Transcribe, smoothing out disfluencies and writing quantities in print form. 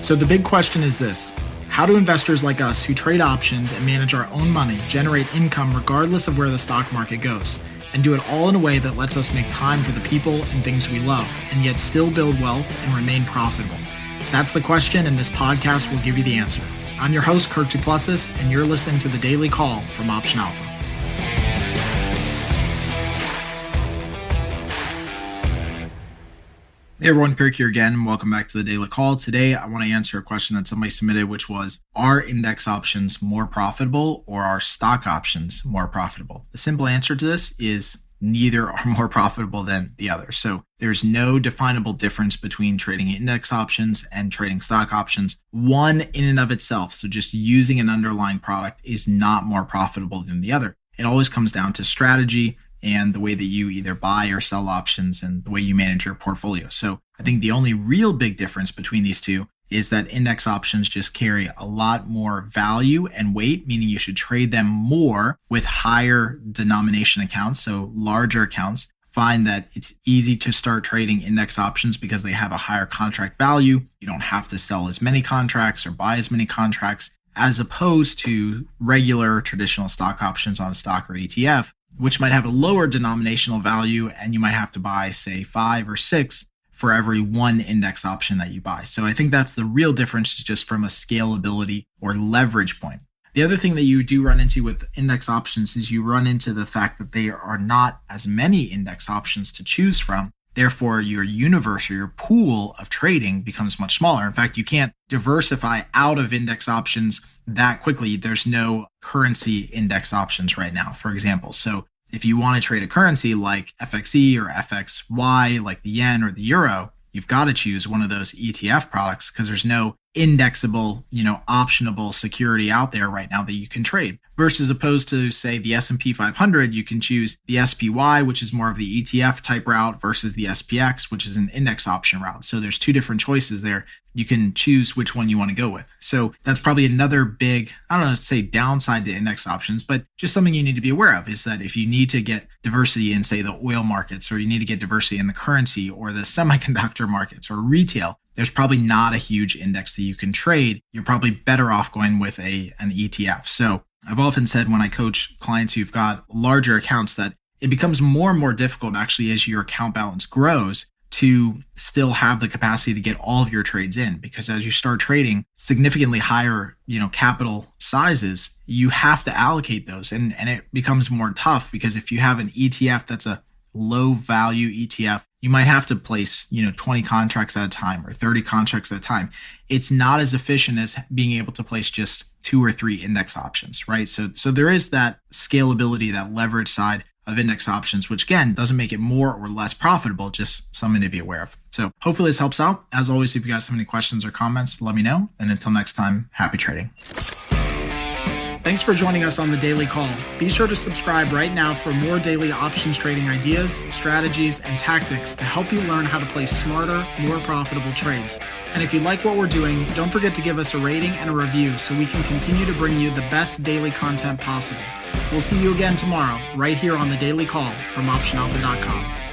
So the big question is this: how do investors like us who trade options and manage our own money generate income regardless of where the stock market goes, and do it all in a way that lets us make time for the people and things we love, and yet still build wealth and remain profitable? That's the question, and this podcast will give you the answer. I'm your host, Kirk Duplessis, and you're listening to The Daily Call from Option Alpha. Hey everyone, Kirk here again, and welcome back to The Daily Call. Today, I want to answer a question that somebody submitted, which was, are index options more profitable or are stock options more profitable? The simple answer to this is neither are more profitable than the other. So there's no definable difference between trading index options and trading stock options. One in and of itself, so just using an underlying product, is not more profitable than the other. It always comes down to strategy and the way that you either buy or sell options and the way you manage your portfolio. So I think the only real big difference between these two is that index options just carry a lot more value and weight, meaning you should trade them more with higher denomination accounts, so larger accounts. Find that it's easy to start trading index options because they have a higher contract value. You don't have to sell as many contracts or buy as many contracts, as opposed to regular traditional stock options on a stock or ETF, which might have a lower denominational value, and you might have to buy, say, 5 or 6 for every one index option that you buy. So I think that's the real difference, just from a scalability or leverage point. The other thing that you do run into with index options is you run into the fact that there are not as many index options to choose from. Therefore, your universe or your pool of trading becomes much smaller. In fact, you can't diversify out of index options that quickly. There's no currency index options right now, for example. So if you want to trade a currency like FXE or FXY, like the yen or the euro, you've got to choose one of those ETF products because there's no indexable, optionable security out there right now that you can trade. Versus opposed to, say, the S&P 500, you can choose the SPY, which is more of the ETF type route, versus the SPX, which is an index option route. So there's two different choices there. You can choose which one you want to go with. So that's probably another big, say downside to index options, but just something you need to be aware of is that if you need to get diversity in, say, the oil markets, or you need to get diversity in the currency or the semiconductor markets or retail, there's probably not a huge index that you can trade. You're probably better off going with an ETF. So I've often said when I coach clients who've got larger accounts that it becomes more and more difficult actually as your account balance grows to still have the capacity to get all of your trades in, because as you start trading significantly higher, capital sizes, you have to allocate those, and it becomes more tough because if you have an ETF that's a low value ETF, you might have to place, 20 contracts at a time or 30 contracts at a time. It's not as efficient as being able to place just 2 or 3 index options, right? So there is that scalability, that leverage side of index options, which again, doesn't make it more or less profitable, just something to be aware of. So hopefully this helps out. As always, if you guys have any questions or comments, let me know. And until next time, happy trading. Thanks for joining us on The Daily Call. Be sure to subscribe right now for more daily options trading ideas, strategies, and tactics to help you learn how to place smarter, more profitable trades. And if you like what we're doing, don't forget to give us a rating and a review so we can continue to bring you the best daily content possible. We'll see you again tomorrow, right here on The Daily Call from OptionAlpha.com.